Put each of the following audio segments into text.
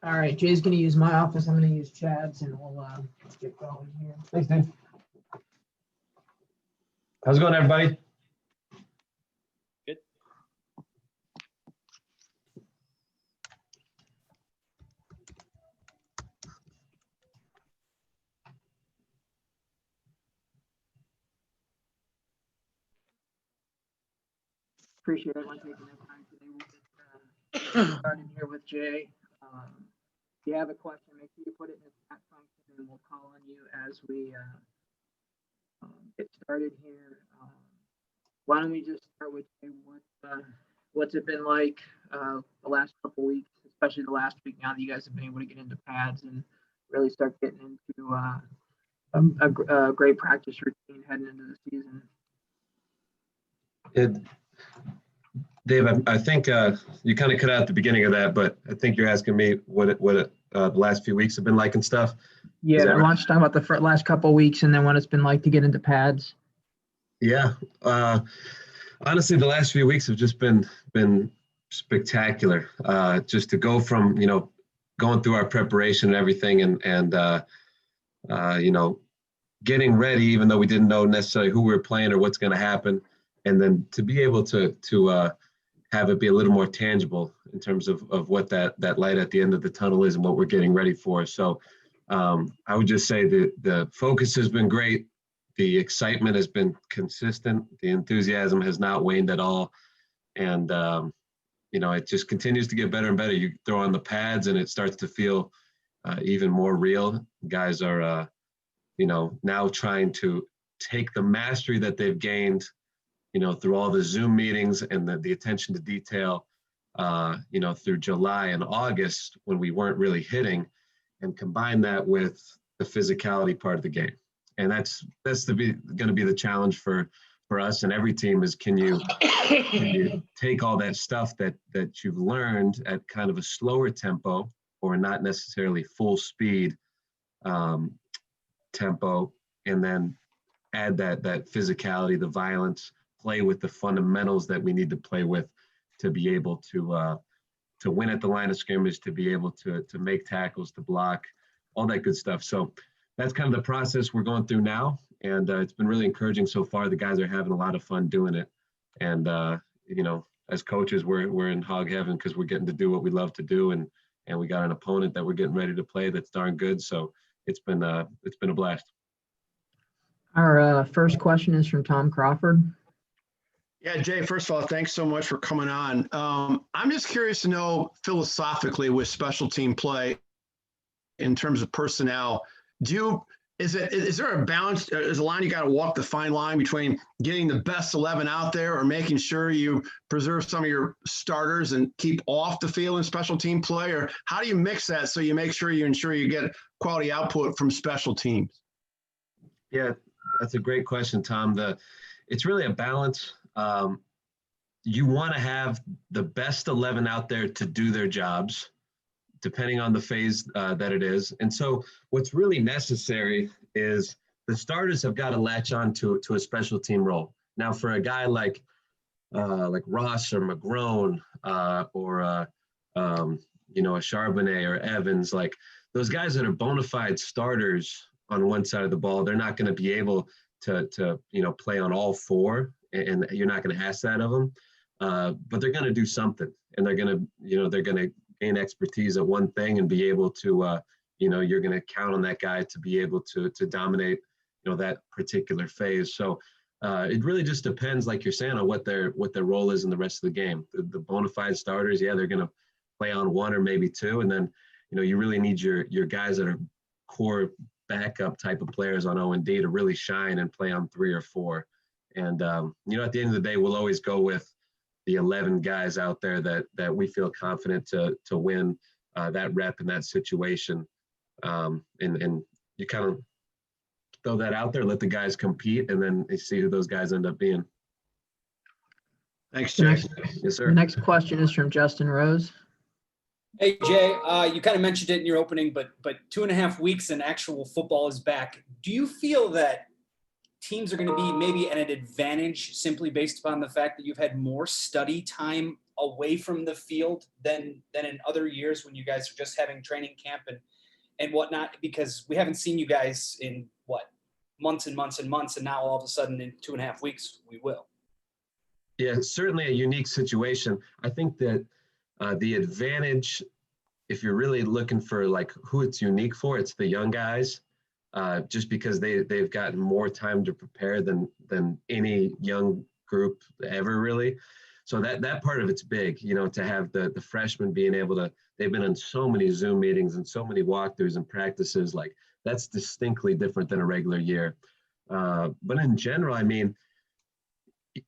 All right, Jay's going to use my office. I'm going to use Chad's, and we'll get going here. Thanks, Dave. How's it going, everybody? Good. Appreciate everyone taking their time today. We'll get started here with Jay. If you have a question, make sure you put it in the chat function, and we'll call on you as we get started here. Why don't we just start with Jay? What's it been like the last couple weeks, especially the last week now that you guys have been able to get into pads and really start getting into a great practice routine heading into the season? Dave, I think you kind of cut out the beginning of that, but I think you're asking me what the last few weeks have been like and stuff. Yeah, right? why don't you talk about the last couple of weeks and then what it's been like to get into pads? Yeah. Honestly, the last few weeks have just been spectacular. Just to go from, going through our preparation and everything and getting ready, even though we didn't know necessarily who we were playing or what's going to happen. And then to be able to have it be a little more tangible in terms of what that light at the end of the tunnel is and what we're getting ready for. So I would just say the focus has been great. The excitement has been consistent. The enthusiasm has not waned at all. And, it just continues to get better and better. You throw on the pads and it starts to feel even more real. Guys are, now trying to take the mastery that they've gained, through all the Zoom meetings and the attention to detail, through July and August when we weren't really hitting, and combine that with the physicality part of the game. And that's going to be the challenge for us and every team is can you take all that stuff that you've learned at kind of a slower tempo or not necessarily full speed tempo, and then add that physicality, the violence, play with the fundamentals that we need to play with to be able to win at the line of scrimmage, to be able to make tackles, to block, all that good stuff. So that's kind of the process we're going through now. And it's been really encouraging so far. The guys are having a lot of fun doing it. And, as coaches, we're in hog heaven because we're getting to do what we love to do. And we got an opponent that we're getting ready to play that's darn good. So it's been a blast. Our first question is from Tom Crawford. Yeah, Jay, first of all, thanks so much for coming on. I'm just curious to know philosophically with special team play in terms of personnel, is there a balance? Is a line you got to walk the fine line between getting the best 11 out there or making sure you preserve some of your starters and keep off the field in special team play? Or how do you mix that so you make sure you ensure you get quality output from special teams? Yeah, that's a great question, Tom. It's really a balance. You want to have the best 11 out there to do their jobs, depending on the phase that it is. And so what's really necessary is the starters have got to latch on to a special team role. Now, for a guy like Ross or McGrone or a Charbonnet or Evans, like those guys that are bona fide starters on one side of the ball, they're not going to be able to play on all four, and you're not going to ask that of them. But they're going to do something, and they're going to gain expertise at one thing and be able to, you're going to count on that guy to be able to dominate, that particular phase. So it really just depends, like you're saying, on what their role is in the rest of the game. The bona fide starters, yeah, they're going to play on one or maybe two, and then you really need your guys that are core backup type of players on O&D to really shine and play on 3 or 4. And at the end of the day, we'll always go with the 11 guys out there that we feel confident to win that rep in that situation. And you kind of throw that out there, let the guys compete, and then you see who those guys end up being. Thanks, Jay. Yes, sir. The next question is from Justin Rose. Hey, Jay, you kind of mentioned it in your opening, but 2.5 weeks and actual football is back. Do you feel that teams are going to be maybe at an advantage simply based upon the fact that you've had more study time away from the field than in other years when you guys are just having training camp and whatnot? Because we haven't seen you guys in months and months and months, and now all of a sudden in 2.5 weeks we will. Yeah, certainly a unique situation. I think that the advantage, if you're really looking for like who it's unique for, it's the young guys, just because they've gotten more time to prepare than any young group ever really. So that part of it's big, you know, to have the freshmen being able to, they've been in so many Zoom meetings and so many walkthroughs and practices, like that's distinctly different than a regular year. But in general, I mean,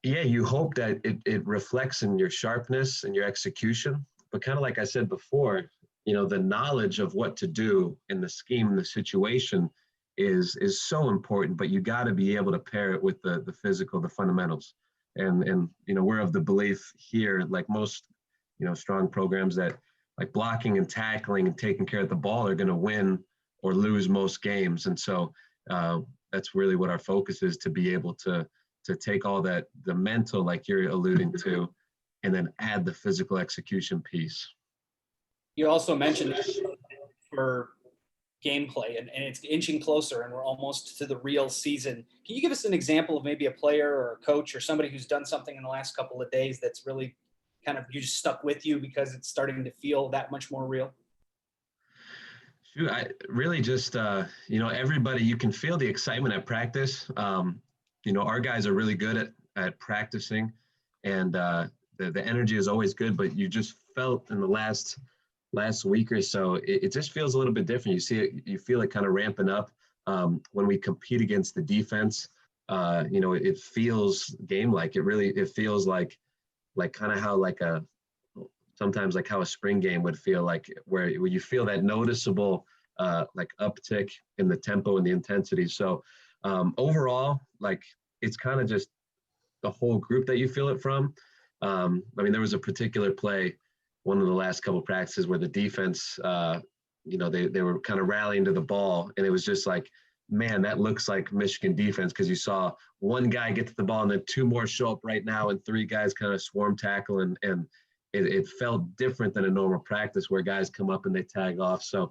yeah, you hope that it reflects in your sharpness and your execution. But kind of like I said before, you know, the knowledge of what to do in the scheme and the situation is so important, but you got to be able to pair it with the physical, the fundamentals. And you know, we're of the belief here, like most, you know, strong programs, that like blocking and tackling and taking care of the ball are going to win or lose most games. And so that's really what our focus is, to be able to take all that, the mental, like you're alluding to, and then add the physical execution piece. You also mentioned for gameplay, and it's inching closer, and we're almost to the real season. Can you give us an example of maybe a player or a coach or somebody who's done something in the last couple of days that's really kind of, you just stuck with you because it's starting to feel that much more real? Shoot, I really just, you know, everybody, you can feel the excitement at practice. You know, our guys are really good at practicing, and the energy is always good, but you just felt in the last week or so, it just feels a little bit different. You see it, you feel it kind of ramping up when we compete against the defense. You know, it feels game-like. It feels like kind of how sometimes like how a spring game would feel like, where you feel that noticeable like uptick in the tempo and the intensity. So overall, like it's kind of just the whole group that you feel it from. I mean, there was a particular play, one of the last couple of practices, where the defense, you know, they were kind of rallying to the ball, and it was just like, man, that looks like Michigan defense, because you saw one guy get to the ball and then two more show up right now, and three guys kind of swarm tackle, and it felt different than a normal practice where guys come up and they tag off. So,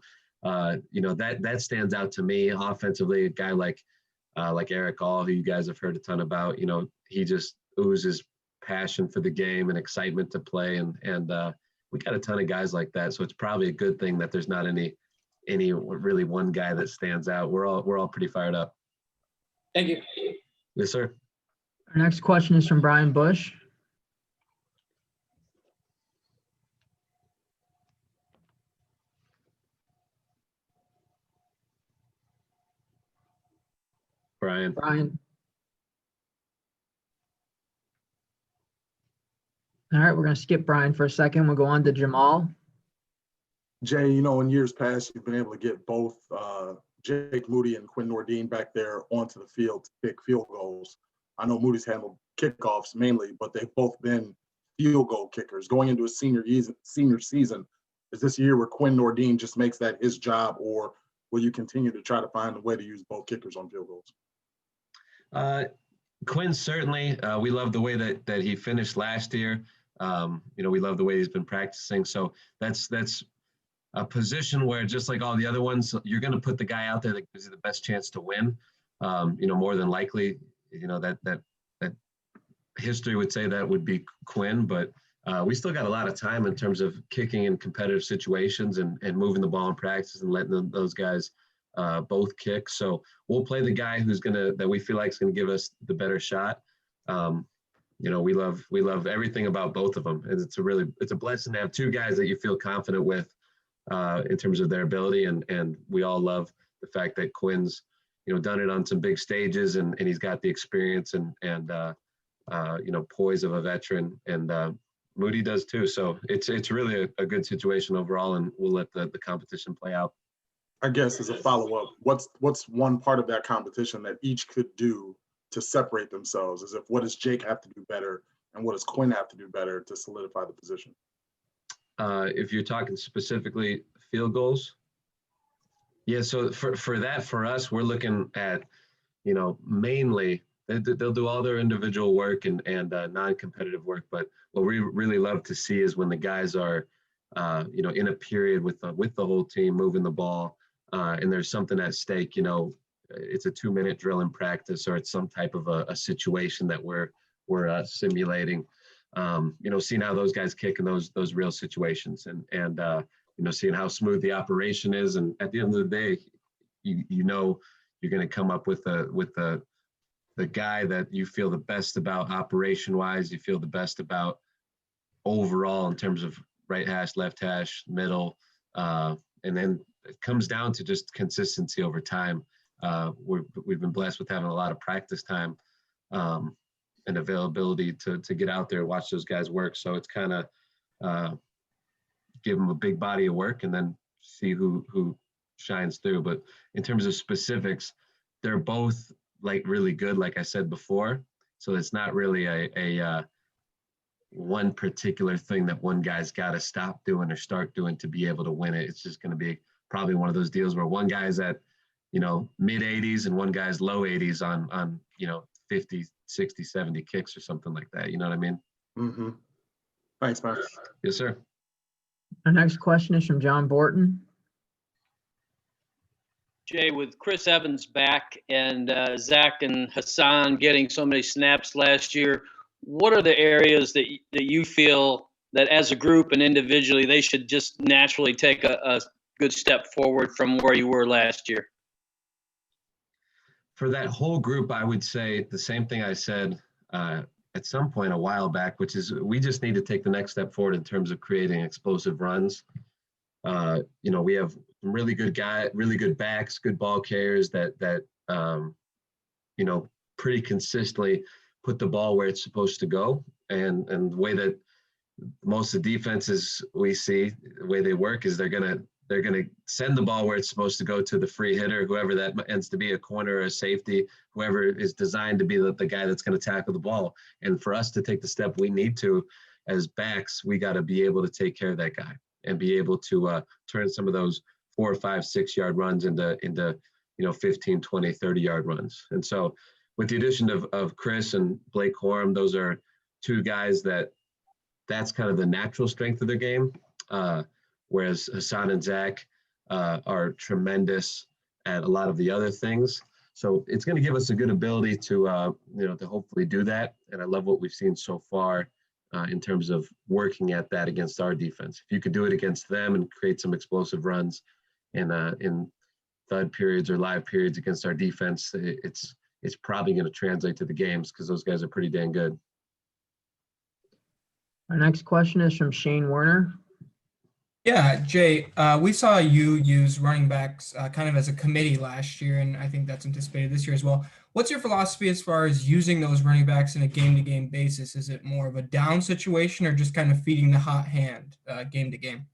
you know, that stands out to me. Offensively, a guy like Eric All, who you guys have heard a ton about, you know, he just oozes passion for the game and excitement to play, and we got a ton of guys like that. So it's probably a good thing that there's not any really one guy that stands out. We're all pretty fired up. Thank you. Yes, sir. Our next question is from Brian Bush. Brian. All right, we're going to skip Brian for a second. We'll go on to Jamal. Jay, you know, in years past, you've been able to get both Jake Moody and Quinn Nordine back there onto the field to kick field goals. I know Moody's handled kickoffs mainly, but they've both been field goal kickers. Going into a senior season, is this a year where Quinn Nordine just makes that his job, or will you continue to try to find a way to use both kickers on field goals? Quinn, certainly. We love the way that he finished last year. You know, we love the way he's been practicing. So that's a position where, just like all the other ones, you're going to put the guy out there that gives you the best chance to win. You know, more than likely, you know, that history would say that would be Quinn, but we still got a lot of time in terms of kicking in competitive situations and moving the ball in practice and letting those guys both kick. So we'll play the guy that we feel like is going to give us the better shot. You know, we love everything about both of them. And it's a blessing to have two guys that you feel confident with in terms of their ability. And we all love the fact that Quinn's, you know, done it on some big stages, and he's got the experience and you know, poise of a veteran, and Moody does too. So it's really a good situation overall, and we'll let the competition play out. I guess as a follow-up, what's one part of that competition that each could do to separate themselves? As if, what does Jake have to do better, and what does Quinn have to do better to solidify the position? If you're talking specifically field goals, yeah. So for us, we're looking at, you know, mainly They'll do all their individual work and non-competitive work, but what we really love to see is when the guys are, in a period with the whole team moving the ball, and there's something at stake. It's a 2-minute drill in practice, or it's some type of a situation that we're simulating. Seeing how those guys kick in those real situations, and seeing how smooth the operation is, and at the end of the day, you're going to come up with the guy that you feel the best about operation wise, you feel the best about overall in terms of right hash, left hash, middle, and then it comes down to just consistency over time. We've been blessed with having a lot of practice time and availability to get out there and watch those guys work. So it's kind of give them a big body of work and then see who shines through. But in terms of specifics, they're both like really good, like I said before. So it's not really a one particular thing that one guy's got to stop doing or start doing to be able to win it. It's just going to be probably one of those deals where one guy's at, mid 80s and one guy's low 80s on 50, 60, 70 kicks or something like that. You know what I mean? Mm-hmm. Thanks, Max. Yes, sir. Our next question is from John Borton. Jay, with Chris Evans back and Zach and Hassan getting so many snaps last year, what are the areas that you feel that as a group and individually they should just naturally take a good step forward from where you were last year? For that whole group, I would say the same thing I said at some point a while back, which is we just need to take the next step forward in terms of creating explosive runs. We have some really good backs, good ball carriers that pretty consistently put the ball where it's supposed to go. And the way that most of the defenses we see, the way they work is they're gonna send the ball where it's supposed to go to the free hitter, whoever that ends to be, a corner or a safety, whoever is designed to be the guy that's going to tackle the ball. And for us to take the step we need to as backs, we got to be able to take care of that guy and be able to turn some of those 4 or 5, 6 yard runs into 15, 20, 30-yard runs. And so with the addition of Chris and Blake Corum, those are two guys that's kind of the natural strength of their game. Whereas Hassan and Zach are tremendous at a lot of the other things. So it's going to give us a good ability to hopefully do that. And I love what we've seen so far in terms of working at that against our defense. If you could do it against them and create some explosive runs in thud periods or live periods against our defense, it's probably going to translate to the games because those guys are pretty dang good. Our next question is from Shane Werner. Yeah, Jay, we saw you use running backs kind of as a committee last year, and I think that's anticipated this year as well. What's your philosophy as far as using those running backs in a game-to-game basis? Is it more of a down situation or just kind of feeding the hot hand game to game?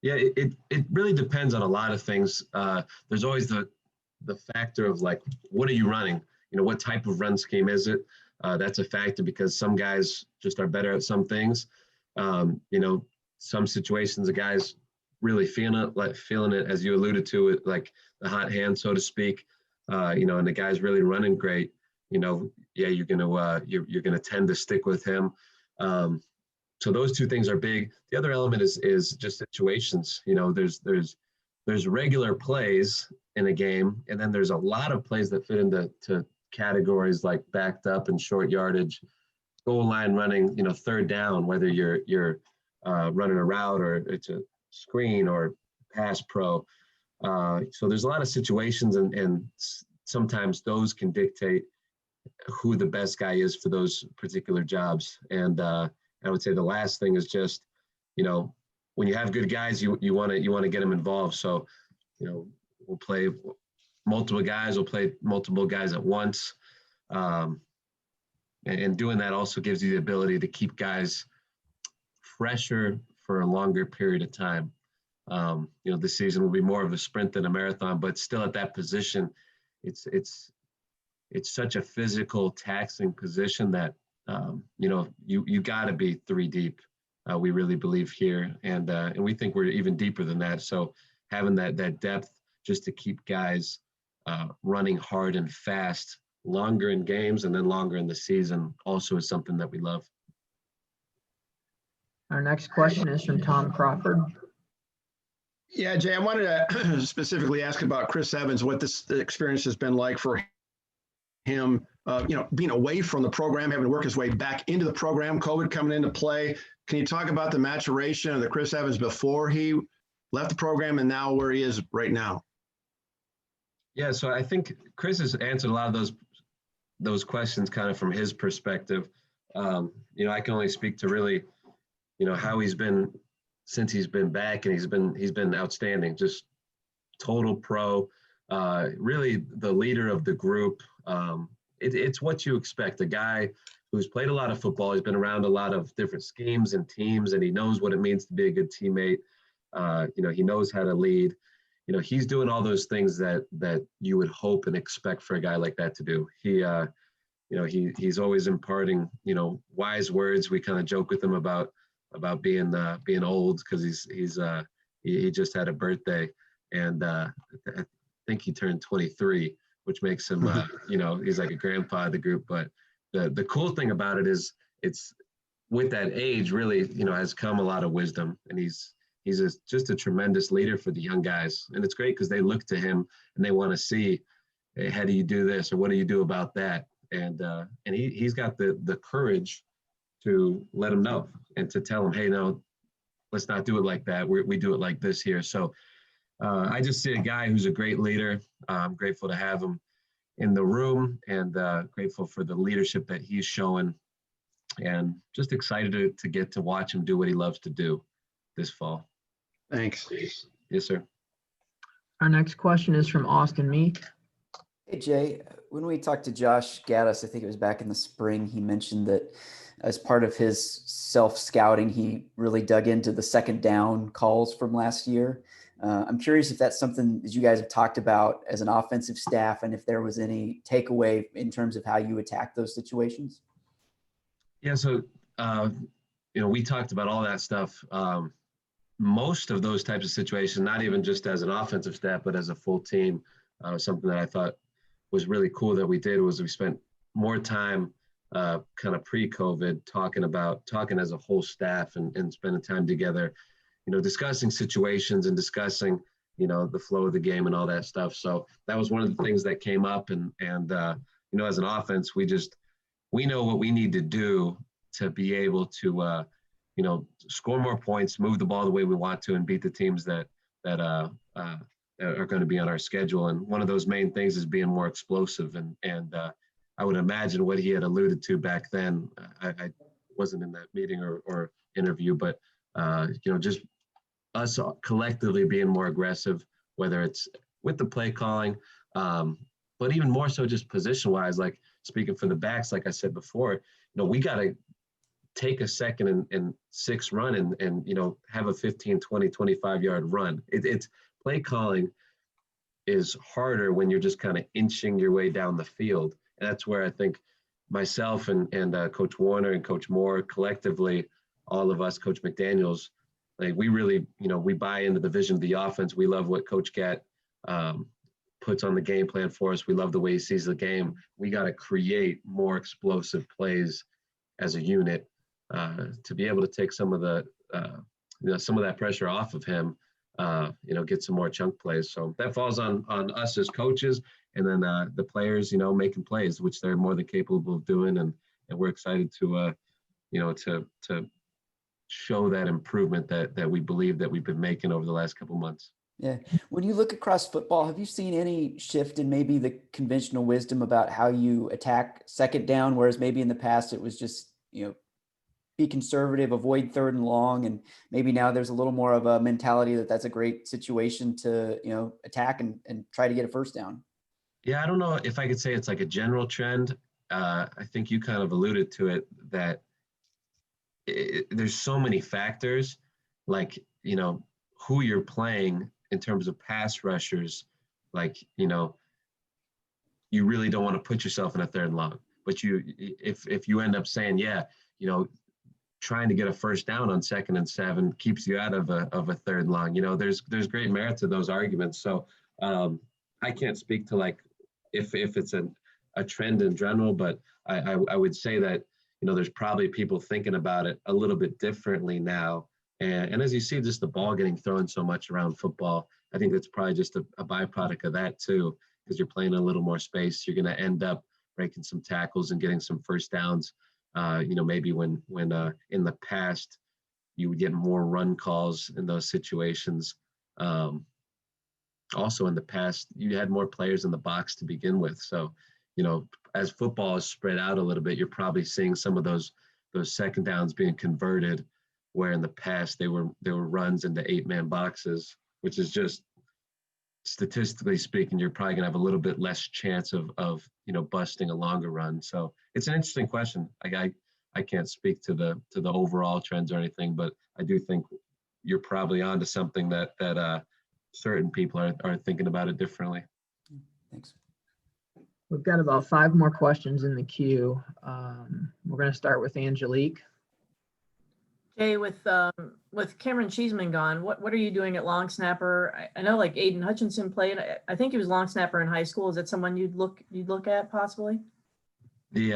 Yeah, it really depends on a lot of things. There's always the factor of like, what are you running? What type of run scheme is it? That's a factor because some guys just are better at some things. Some situations, the guys really feeling it, as you alluded to, it like the hot hand, so to speak. And the guy's really running great. You're gonna tend to stick with him. So those two things are big. The other element is just situations. There's regular plays in a game, and then there's a lot of plays that fit into categories like backed up and short yardage, goal line running. Third down, whether you're running a route or it's a screen or pass pro. So there's a lot of situations and sometimes those can dictate who the best guy is for those particular jobs. And I would say the last thing is just, when you have good guys, you want to get them involved. So, we'll play multiple guys, we'll play multiple guys at once. And doing that also gives you the ability to keep guys fresher for a longer period of time. This season will be more of a sprint than a marathon, but still at that position, it's such a physical, taxing position that you got to be 3 deep. We really believe here, and we think we're even deeper than that. So having that depth just to keep guys running hard and fast longer in games and then longer in the season also is something that we love. Our next question is from Tom Crawford. Yeah, Jay, I wanted to specifically ask about Chris Evans, what this experience has been like for him, being away from the program, having to work his way back into the program, COVID coming into play. Can you talk about the maturation of the Chris Evans before he left the program and now where he is right now? Yeah, so I think Chris has answered a lot of those questions kind of from his perspective. I can only speak to really, how he's been since he's been back, and he's been outstanding, just total pro, really the leader of the group. It's what you expect, a guy who's played a lot of football. He's been around a lot of different schemes and teams, and he knows what it means to be a good teammate. He knows how to lead. He's doing all those things that you would hope and expect for a guy like that to do. He's always imparting, wise words. We kind of joke with him about being old because he just had a birthday, and I think he turned 23, which makes him he's like a grandpa of the group. But the cool thing about it is it's with that age really has come a lot of wisdom, and he's just a tremendous leader for the young guys. And it's great because they look to him and they want to see, hey, how do you do this, or what do you do about that? And he's got the courage to let him know and to tell him, hey, no, let's not do it like that. We do it like this here. So I just see a guy who's a great leader. I'm grateful to have him in the room, and grateful for the leadership that he's showing, and just excited to get to watch him do what he loves to do this fall. Thanks. Yes, sir. Our next question is from Austin Meek. Hey, Jay, when we talked to Josh Gaddis, I think it was back in the spring, he mentioned that as part of his self-scouting, he really dug into the second down calls from last year. I'm curious if that's something that you guys have talked about as an offensive staff, and if there was any takeaway in terms of how you attack those situations. Yeah, so, we talked about all that stuff. Most of those types of situations, not even just as an offensive staff, but as a full team, something that I thought was really cool that we did was we spent more time kind of pre-COVID talking as a whole staff and spending time together, discussing situations and discussing, the flow of the game and all that stuff. So that was one of the things that came up, and as an offense, we know what we need to do to be able to, score more points, move the ball the way we want to, and beat the teams that are going to be on our schedule. And one of those main things is being more explosive. And I would imagine what he had alluded to back then. I wasn't in that meeting or interview, but just us collectively being more aggressive, whether it's with the play calling, but even more so just position-wise, like speaking for the backs, like I said before, we got to take a 2nd and 6 run and have a 15, 20, 25-yard run. It's play calling is harder when you're just kind of inching your way down the field. And that's where I think myself and Coach Warner and Coach Moore collectively, all of us, Coach McDaniels, like we really, we buy into the vision of the offense. We love what Coach Gatt puts on the game plan for us. We love the way he sees the game. We got to create more explosive plays as a unit to be able to take some of the, some of that pressure off of him, get some more chunk plays. So that falls on us as coaches, and then the players, making plays, which they're more than capable of doing. And we're excited to, to show that improvement that we believe that we've been making over the last couple months. Yeah. When you look across football, have you seen any shift in maybe the conventional wisdom about how you attack second down, whereas maybe in the past it was just, be conservative, avoid 3rd and long, and maybe now there's a little more of a mentality that that's a great situation to, attack and try to get a first down? Yeah, I don't know if I could say it's like a general trend. I think you kind of alluded to it, that there's so many factors, like, who you're playing in terms of pass rushers. Like, you really don't want to put yourself in a 3rd and long, but if you end up saying, trying to get a first down on 2nd and 7 keeps you out of a 3rd and long, there's great merit to those arguments. So I can't speak to like if it's a trend in general, but I would say that, there's probably people thinking about it a little bit differently now. And as you see, just the ball getting thrown so much around football, I think that's probably just a byproduct of that too, because you're playing a little more space. You're going to end up breaking some tackles and getting some first downs. Maybe when in the past you would get more run calls in those situations. Also in the past, you had more players in the box to begin with. So, as football is spread out a little bit, you're probably seeing some of those second downs being converted, where in the past they were runs into 8-man boxes, which is just statistically speaking, you're probably gonna have a little bit less chance of busting a longer run. So it's an interesting question. I can't speak to the overall trends or anything, but I do think you're probably onto something that certain people are thinking about it differently. Thanks. We've got about 5 more questions in the queue. We're going to start with Angelique. Jay, with Cameron Cheeseman gone, what are you doing at long snapper? I know like Aiden Hutchinson played. I think he was long snapper in high school. Is that someone you'd look at possibly? The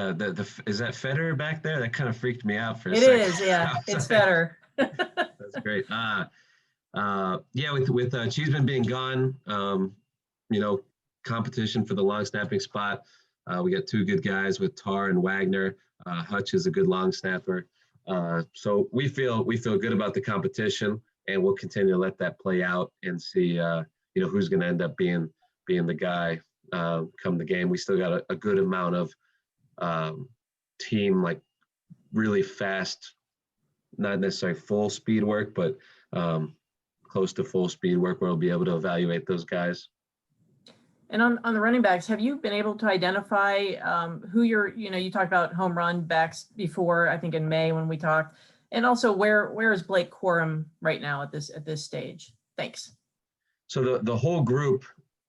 is that Federer back there? That kind of freaked me out for a It second. is, yeah. It's Federer. That's great. With Cheeseman being gone, competition for the long snapping spot. We got 2 good guys with Tar and Wagner. Hutch is a good long snapper. So we feel good about the competition, and we'll continue to let that play out and see who's going to end up being the guy come the game. We still got a good amount of team, like really fast, not necessarily full speed work, but close to full speed work where we'll be able to evaluate those guys. And on the running backs, have you been able to identify who you talked about home run backs before, I think in May when we talked, and also where is Blake Corum right now at this stage? Thanks. So the whole group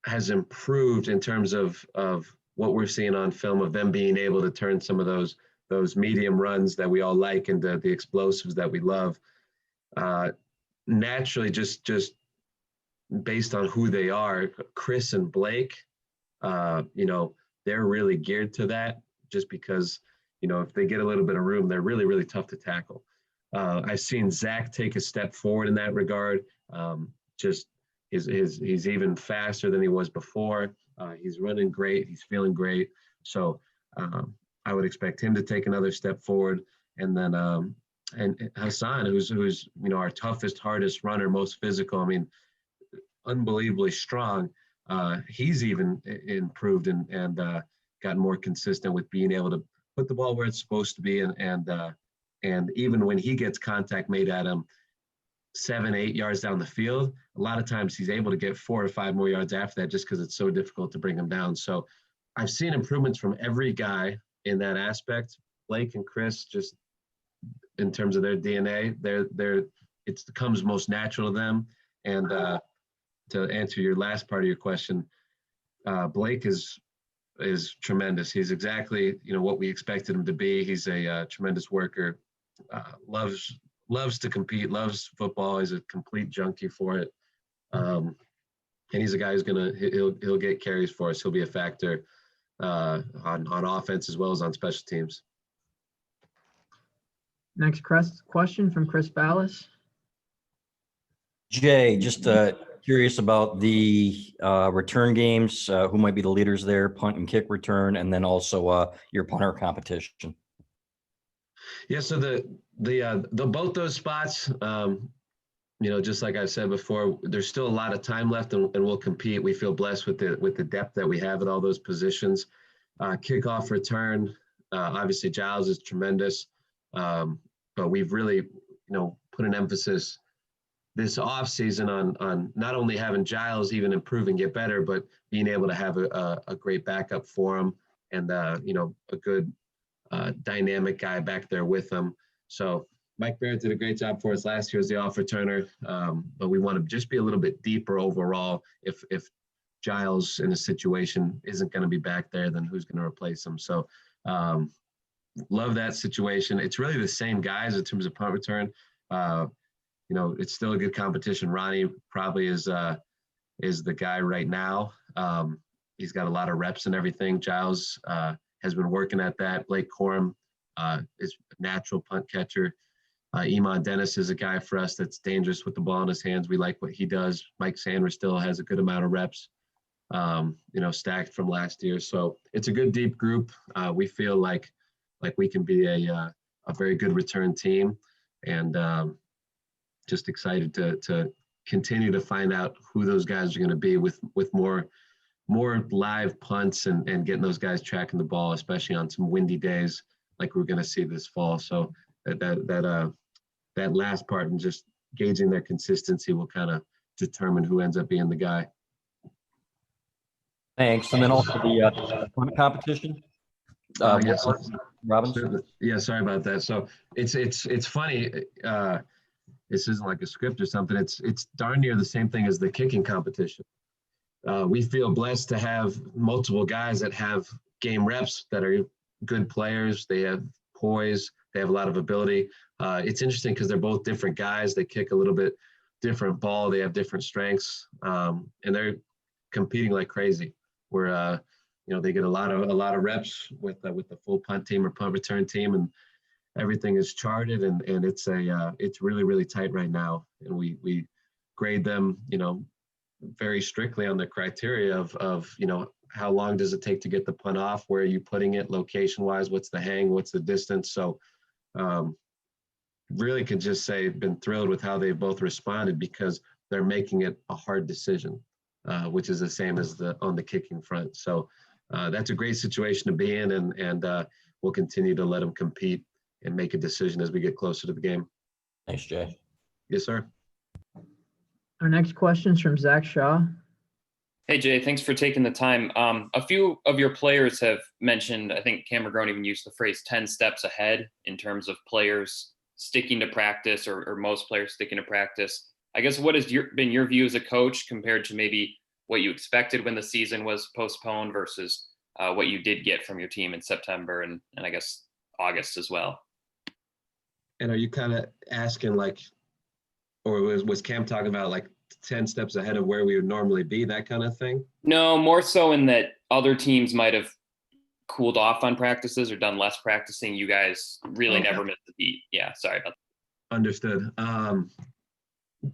has improved in terms of what we're seeing on film of them being able to turn some of those medium runs that we all like into the explosives that we love. Naturally, just based on who they are, Chris and Blake, they're really geared to that just because, if they get a little bit of room, they're really, really tough to tackle. I've seen Zach take a step forward in that regard. He's even faster than he was before. He's running great. He's feeling great. So I would expect him to take another step forward. And then and Hassan, who's our toughest, hardest runner, most physical. I mean, unbelievably strong. He's even improved and gotten more consistent with being able to put the ball where it's supposed to be. And even when he gets contact made at him 7-8 yards down the field, a lot of times he's able to get 4 or 5 more yards after that just because it's so difficult to bring him down. So I've seen improvements from every guy in that aspect. Blake and Chris, just in terms of their DNA, it comes most natural to them. And to answer your last part of your question, Blake is tremendous. He's exactly what we expected him to be. He's a tremendous worker, loves to compete, loves football. He's a complete junkie for it, and he's a guy who's he'll get carries for us. He'll be a factor on offense as well as on special teams. Next question from Chris Ballas. Jay, just curious about the return games, who might be the leaders there, punt and kick return, and then also your punter competition. Yeah, so the both those spots, just like I said before, there's still a lot of time left, and we'll compete. We feel blessed with the depth that we have at all those positions. Kickoff return, obviously Giles is tremendous, but we've really, put an emphasis this off season on not only having Giles even improve and get better, but being able to have a great backup for him and a good dynamic guy back there with him. So Mike Barrett did a great job for us last year as the off returner, but we want to just be a little bit deeper overall. If Giles in a situation isn't going to be back there, then who's going to replace him? So love that situation. It's really the same guys in terms of punt return. It's still a good competition. Ronnie probably is the guy right now. he's got a lot of reps and everything. Giles has been working at that. Blake Corum is a natural punt catcher. Iman Dennis is a guy for us that's dangerous with the ball in his hands. We like what he does. Mike Sanders still has a good amount of reps, stacked from last year. So it's a good deep group. We feel like we can be a very good return team, and just excited to continue to find out who those guys are going to be with more live punts and getting those guys tracking the ball, especially on some windy days like we're going to see this fall. So that last part and just gauging their consistency will kind of determine who ends up being the guy. Thanks. And then also the punt competition. Yes. Robinson. Yeah, sorry about that. So it's funny. This isn't like a script or something. It's darn near the same thing as the kicking competition. We feel blessed to have multiple guys that have game reps that are good players. They have poise. They have a lot of ability. It's interesting because they're both different guys. They kick a little bit different ball. They have different strengths, and they're competing like crazy. Where they get a lot of reps with the full punt team or punt return team, and everything is charted, and it's really, really tight right now. And we grade them, very strictly on the criteria of how long does it take to get the punt off, where are you putting it location wise, what's the hang, what's the distance. So really could just say been thrilled with how they both responded, because they're making it a hard decision, which is the same as on the kicking front. So that's a great situation to be in, and we'll continue to let them compete and make a decision as we get closer to the game. Thanks, Jay. Yes, sir. Our next question is from Zach Shaw. Hey, Jay, thanks for taking the time. A few of your players have mentioned, I think Cam McGrone even used the phrase 10 steps ahead in terms of players sticking to practice, or most players sticking to practice. I guess what has been your view as a coach compared to maybe what you expected when the season was postponed versus what you did get from your team in September and I guess August as well? And are you kind of asking or was Cam talking about 10 steps ahead of where we would normally be, that kind of thing? No, more so in that other teams might have cooled off on practices or done less practicing. You guys really never missed the beat. Yeah, sorry about that. Understood.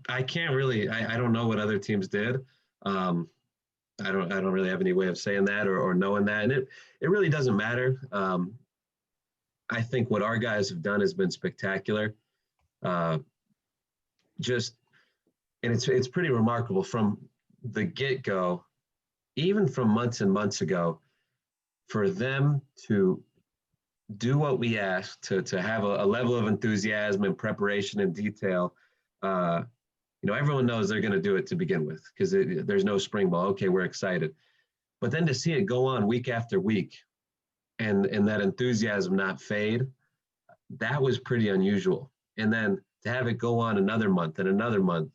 I can't really, I don't know what other teams did. I don't really have any way of saying that or knowing that. And it really doesn't matter. I think what our guys have done has been spectacular. And it's pretty remarkable from the get-go, even from months and months ago, for them to do what we asked, to have a level of enthusiasm and preparation and detail. Everyone knows they're going to do it to begin with, because there's no spring ball. Okay, we're excited. But then to see it go on week after week and that enthusiasm not fade, that was pretty unusual. And then to have it go on another month and another month,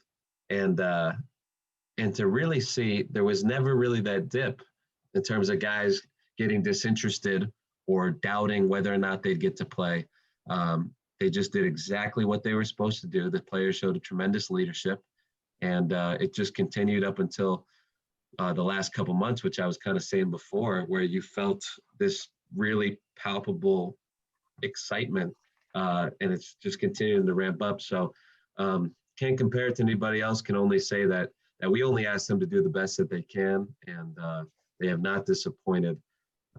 and to really see there was never really that dip in terms of guys getting disinterested or doubting whether or not they'd get to play. They just did exactly what they were supposed to do. The players showed a tremendous leadership, and it just continued up until the last couple months, which I was kind of saying before, where you felt this really palpable excitement, and it's just continuing to ramp up. So can't compare it to anybody else, can only say that we only ask them to do the best that they can, and they have not disappointed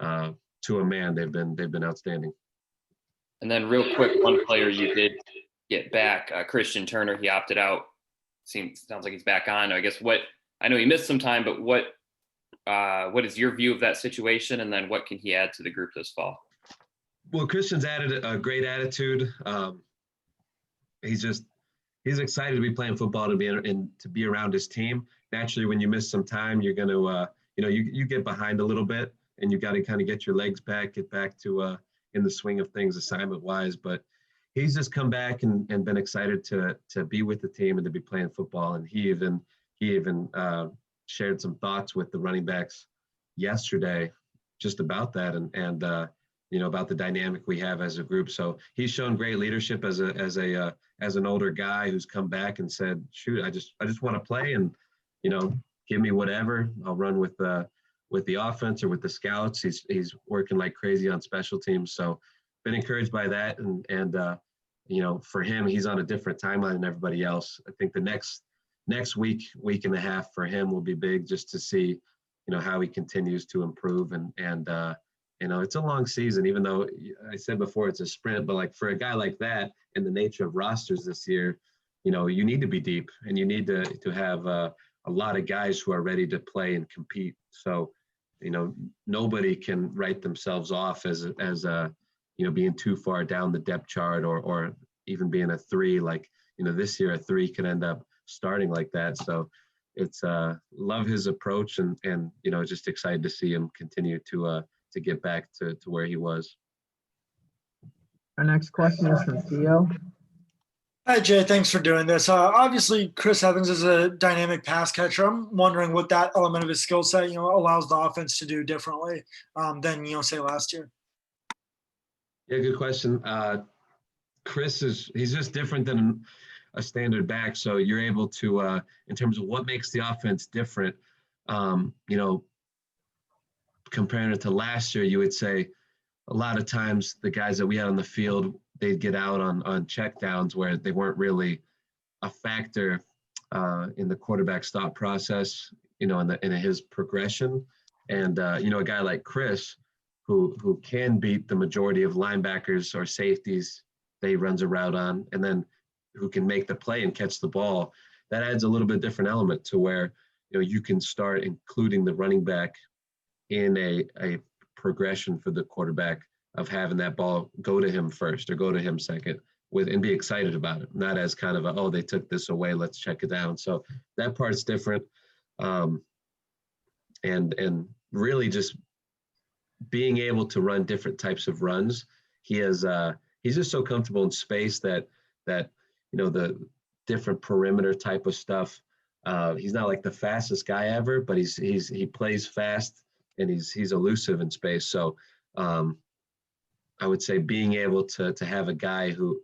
to a man. They've been outstanding. And then real quick, one player you did get back, Christian Turner, he opted out. Sounds like he's back on. I guess I know he missed some time, but what is your view of that situation? And then what can he add to the group this fall? Well, Christian's added a great attitude. He's excited to be playing football, to be around his team. Naturally, when you miss some time, you're going to, you get behind a little bit, and you got to kind of get your legs back, get back to in the swing of things assignment wise. But he's just come back and been excited to be with the team and to be playing football. And he even shared some thoughts with the running backs yesterday just about that and about the dynamic we have as a group. So he's shown great leadership as an older guy who's come back and said, shoot, I just want to play, and give me whatever. I'll run with with the offense or with the scouts. He's working like crazy on special teams. So been encouraged by that. And you know, for him, he's on a different timeline than everybody else. I think the next week and a half for him will be big, just to see, you know, how he continues to improve. And you know, it's a long season, even though I said before it's a sprint, but like for a guy like that and the nature of rosters this year, you know, you need to be deep and you need to have a lot of guys who are ready to play and compete. So, you know, nobody can write themselves off as you know, being too far down the depth chart or even being a 3. Like, you know, this year a 3 could end up starting like that. So it's love his approach and you know, just excited to see him continue to get back to where he was. Our next question is from Theo. Hi, Jay. Thanks for doing this. Obviously, Chris Evans is a dynamic pass catcher. I'm wondering what that element of his skill set, you know, allows the offense to do differently than, you know, say last year. Yeah, good question. Chris he's just different than a standard back. So you're able to, in terms of what makes the offense different, you know, comparing it to last year, you would say a lot of times the guys that we had on the field, they'd get out on checkdowns where they weren't really a factor in the quarterback's thought process, you know, in his progression. And, you know, a guy like Chris, who can beat the majority of linebackers or safeties that he runs a route on, and then who can make the play and catch the ball, that adds a little bit different element to where, you know, you can start including the running back in a progression for the quarterback of having that ball go to him first or go to him second and be excited about it, not as kind of oh, they took this away, let's check it down. So that part's different. And really just being able to run different types of runs. He's just so comfortable in space that you know, the different perimeter type of stuff. He's not like the fastest guy ever, but he plays fast and he's elusive in space. So I would say being able to have a guy who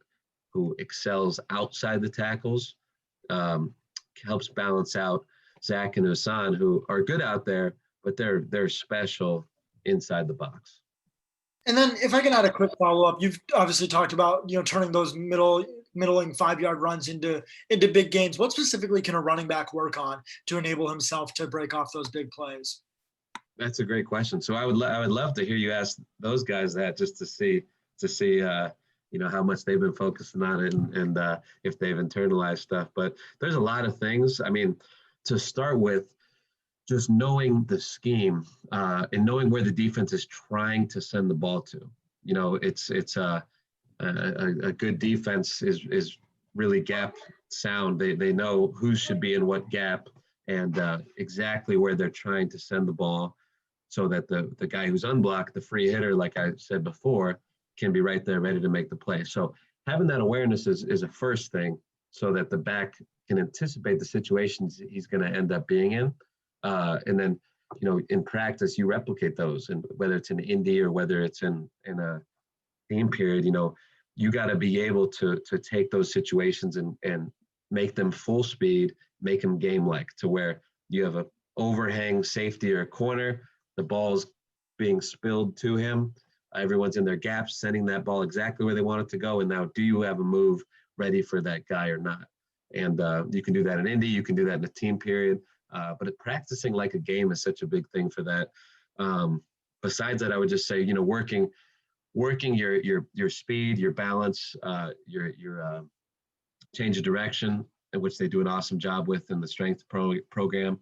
excels outside the tackles helps balance out Zach and Hassan, who are good out there, but they're special inside the box. And then if I can add a quick follow-up, you've obviously talked about, you know, turning those middling 5-yard runs into big gains. What specifically can a running back work on to enable himself to break off those big plays? That's a great question. So I would love to hear you ask those guys that, just to see you know, how much they've been focusing on it and if they've internalized stuff. But there's a lot of things. I mean, to start with, just knowing the scheme and knowing where the defense is trying to send the ball to. You know, it's a good defense is really gap sound. They know who should be in what gap and exactly where they're trying to send the ball, so that the guy who's unblocked, the free hitter, like I said before, can be right there ready to make the play. So having that awareness is a first thing, so that the back can anticipate the situations he's going to end up being in. And then, you know, in practice, you replicate those, and whether it's an indie or whether it's in a team period, you know, you got to be able to take those situations and make them full speed, make them game-like, to where you have a overhang safety or a corner, the ball's being spilled to him, everyone's in their gaps, sending that ball exactly where they want it to go. And now, do you have a move ready for that guy or not? And you can do that in indie, you can do that in a team period. But practicing like a game is such a big thing for that. Besides that, I would just say, you know, working your speed, your balance, your change of direction, in which they do an awesome job with in the strength program.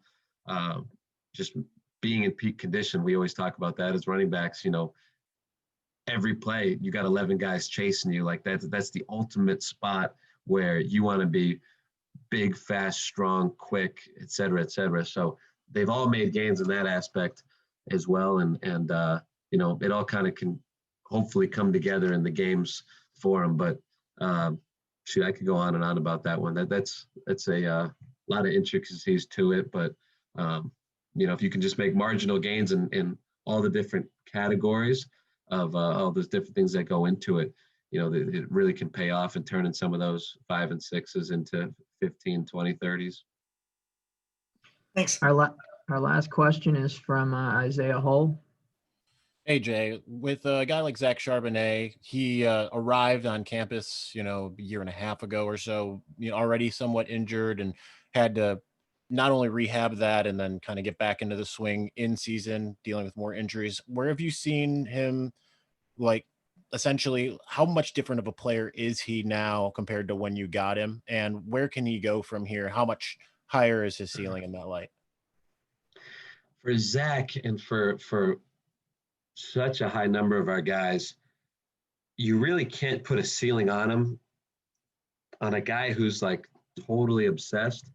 Just being in peak condition, we always talk about that as running backs. You know, every play you got 11 guys chasing you. Like that's the ultimate spot where you want to be big, fast, strong, quick, et cetera, et cetera. So they've all made gains in that aspect as well. And you know, it all kind of can hopefully come together in the games for them. But shoot, I could go on and on about that one. That's a lot of intricacies to it. But you know, if you can just make marginal gains in all the different categories of all those different things that go into it, you know, it really can pay off and turn in some of those 5 and 6s into 15, 20, 30s. Thanks. Our Our last question is from Isaiah Hull. Hey Jay, with a guy like Zach Charbonnet, he arrived on campus, a year and a half ago or so, already somewhat injured and had to not only rehab that and then kind of get back into the swing in season, dealing with more injuries. Where have you seen him, like, essentially, how much different of a player is he now compared to when you got him? And where can he go from here? How much higher is his ceiling in that light? For Zach and for such a high number of our guys, you really can't put a ceiling on him. On a guy who's like totally obsessed,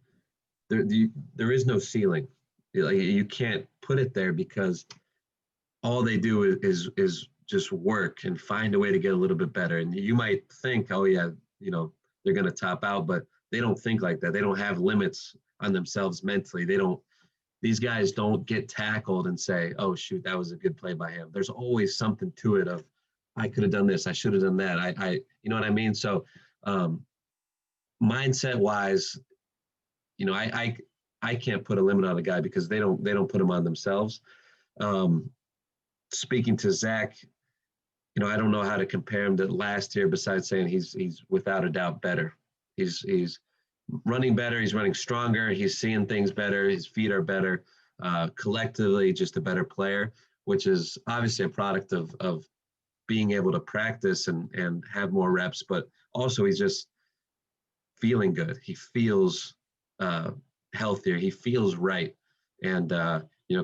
there is no ceiling. You can't put it there because all they do is just work and find a way to get a little bit better. And you might think, oh yeah, they're going to top out, but they don't think like that. They don't have limits on themselves mentally. These guys don't get tackled and say, oh shoot, that was a good play by him. There's always something to it of, I could have done this, I should have done that. I you know what I mean? So mindset wise, I can't put a limit on a guy because they don't put them on themselves. Speaking to Zach, I don't know how to compare him to last year besides saying he's without a doubt better. He's running better. He's running stronger. He's seeing things better. His feet are better. Collectively, just a better player, which is obviously a product of being able to practice and have more reps, but also he's just feeling good. He feels healthier. He feels right. And,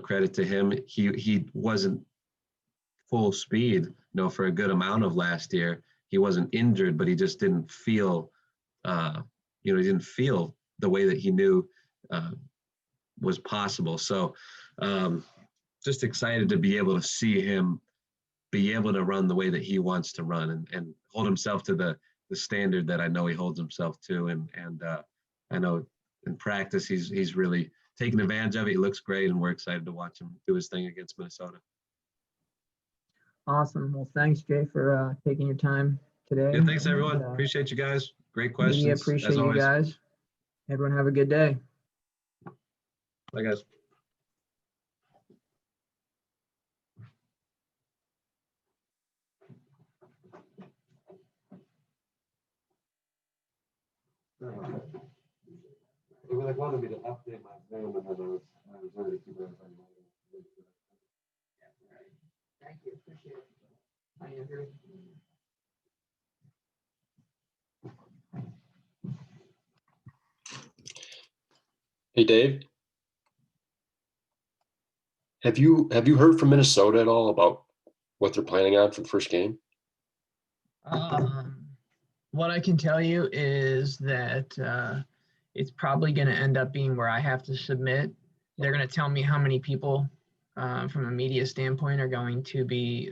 credit to him. He wasn't full speed, for a good amount of last year. He wasn't injured, but he just didn't feel, he didn't feel the way that he knew was possible. So just excited to be able to see him be able to run the way that he wants to run and hold himself to the standard that I know he holds himself to. And I know in practice, he's really taking advantage of it. He looks great, and we're excited to watch him do his thing against Minnesota. Awesome. Well, thanks, Jay, for taking your time today. Yeah, thanks, everyone. And, appreciate you guys. Great questions. Media appreciate as you always. guys. Everyone have a good day. Bye, guys. It was like wanted me to update my Zoom, and then I was ready to keep everybody. Thank you. Appreciate it. Hi, Andrew. Hey, Dave. Have you heard from Minnesota at all about what they're planning on for the first game? What I can tell you is that it's probably going to end up being where I have to submit. They're going to tell me how many people from a media standpoint are going to be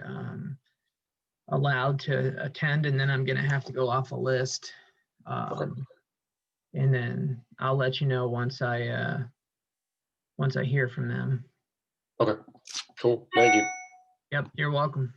allowed to attend, and then I'm going to have to go off a list. Okay. And then I'll let you know once I hear from them. Okay, cool. Thank you. Yep, you're welcome.